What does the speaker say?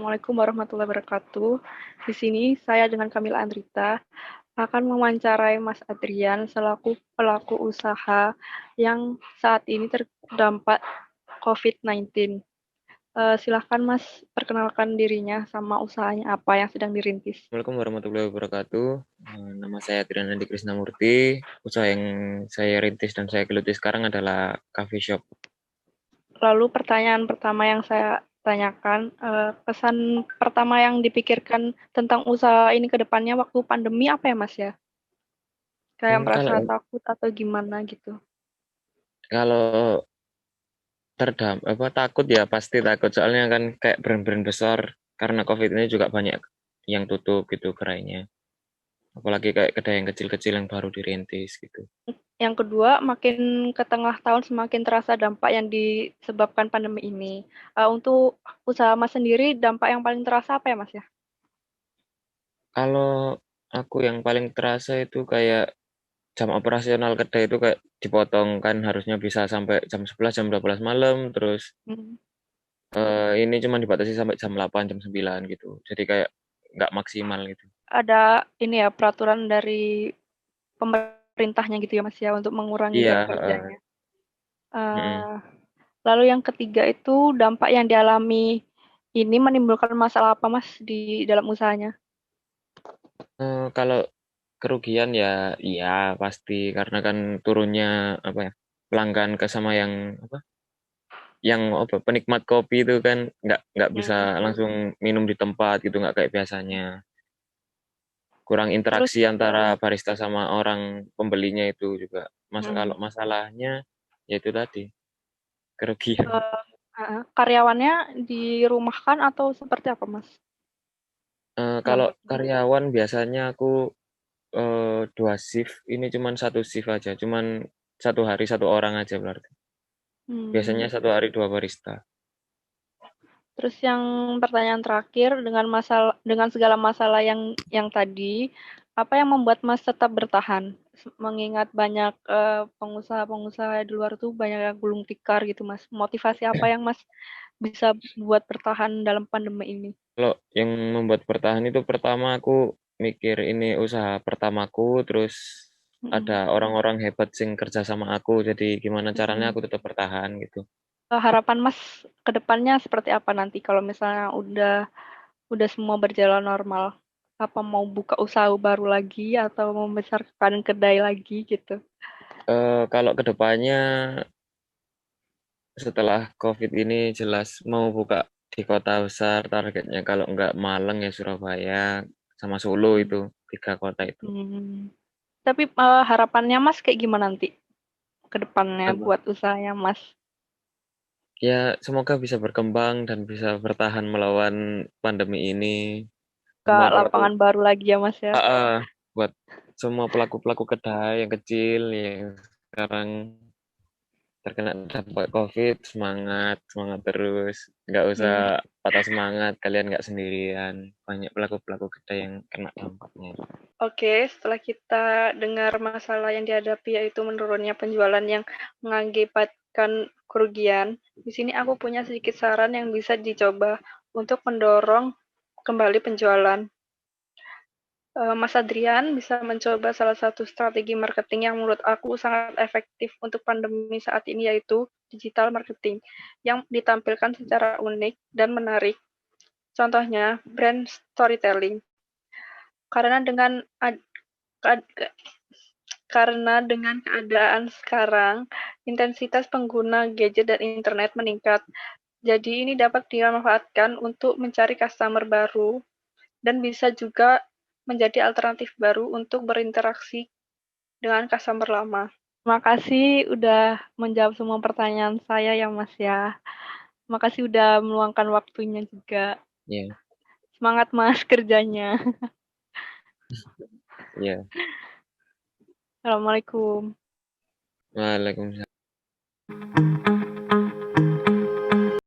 Assalamualaikum warahmatullahi wabarakatuh. Di sini saya dengan Kamila Andrita akan mewawancarai Mas Adrian selaku pelaku usaha yang saat ini terdampak COVID-19. Silahkan Mas perkenalkan dirinya sama usahanya apa yang sedang dirintis. Assalamualaikum warahmatullahi wabarakatuh. Nama saya Trian Andi Krisnamurti. Usaha yang saya rintis dan saya geluti sekarang adalah coffee shop. Lalu pertanyaan pertama yang saya tanyakan, pesan pertama yang dipikirkan tentang usaha ini ke depannya waktu pandemi apa ya Mas ya? Kayak merasa Kalau takut atau gimana gitu? kalau takut ya pasti takut. Soalnya kan kayak brand-brand besar karena COVID ini juga banyak yang tutup gitu kerainya. Apalagi kayak kedai yang kecil-kecil yang baru dirintis gitu. Yang kedua, makin ke tengah tahun semakin terasa dampak yang disebabkan pandemi ini. Untuk usaha Mas sendiri, dampak yang paling terasa apa ya Mas ya? Kalau aku yang paling terasa itu kayak jam operasional kedai itu kayak dipotong kan harusnya bisa sampai jam 11 jam 12 malam, terus Hmm. ini cuma dibatasi sampai jam 8 jam 9 gitu. Jadi kayak nggak maksimal gitu. Ada ini ya peraturan dari pemerintahnya gitu ya Mas ya untuk mengurangi Iya, jam heeh, kerjanya. mhm. Eh, Lalu yang ketiga itu dampak yang dialami ini menimbulkan masalah apa Mas di dalam usahanya? Kalau kerugian ya iya pasti karena kan turunnya apa ya, pelanggan ke sama yang penikmat kopi itu kan nggak bisa Hmm. langsung minum di tempat gitu, nggak kayak biasanya. Kurang Terus interaksi antara barista sama orang pembelinya itu juga. Kalau hmm, masalahnya ya itu tadi, kerugian. karyawannya dirumahkan atau seperti apa Mas? Kalau Selama ini? karyawan biasanya aku 2 shift, ini cuman 1 shift aja, cuman 1 hari 1 orang aja berarti. Biasanya Hmm. 1 hari 2 barista. Terus yang pertanyaan terakhir dengan segala masalah yang tadi, apa yang membuat Mas tetap bertahan? Mengingat banyak pengusaha-pengusaha di luar tuh banyak yang gulung tikar gitu Mas. Motivasi apa yang Mas bisa buat bertahan dalam pandemi ini? Kalau yang membuat bertahan itu pertama aku mikir ini usaha pertamaku, terus Mhm, ada orang-orang hebat sing kerja sama aku, jadi gimana caranya mhm. aku tetap bertahan gitu. Harapan Mas ke depannya seperti apa nanti kalau misalnya udah semua berjalan normal? Apa mau buka usaha baru lagi atau membesarkan kedai lagi gitu? Kalau kedepannya setelah COVID ini jelas mau buka di kota besar, targetnya kalau nggak Malang ya Surabaya sama Solo Mhm. itu, 3 kota itu. Hmm. Tapi, harapannya Mas kayak gimana nanti ke depannya Apa, buat usahanya Mas? ya semoga bisa berkembang dan bisa bertahan melawan pandemi ini. Ke Semua pelaku lapangan baru lagi ya, Mas, ya? heeh, buat semua pelaku-pelaku kedai yang kecil yang sekarang terkena dampak COVID, semangat, semangat terus. Nggak usah Hmm. patah semangat, kalian nggak sendirian. Banyak pelaku-pelaku kedai yang kena dampaknya. Oke, setelah kita dengar masalah yang dihadapi yaitu menurunnya penjualan yang mengakibatkan kerugian, di sini aku punya sedikit saran yang bisa dicoba untuk mendorong kembali penjualan. Mas Adrian bisa mencoba salah satu strategi marketing yang menurut aku sangat efektif untuk pandemi saat ini yaitu digital marketing yang ditampilkan secara unik dan menarik. Contohnya, brand storytelling. Karena dengan karena dengan keadaan sekarang, intensitas pengguna gadget dan internet meningkat. Jadi ini dapat dimanfaatkan untuk mencari customer baru dan bisa juga menjadi alternatif baru untuk berinteraksi dengan customer lama. Terima kasih udah menjawab semua pertanyaan saya ya Mas ya. Terima kasih udah meluangkan waktunya juga. Iya, Semangat Mas kerjanya. iya. Assalamualaikum. Waalaikumsalam.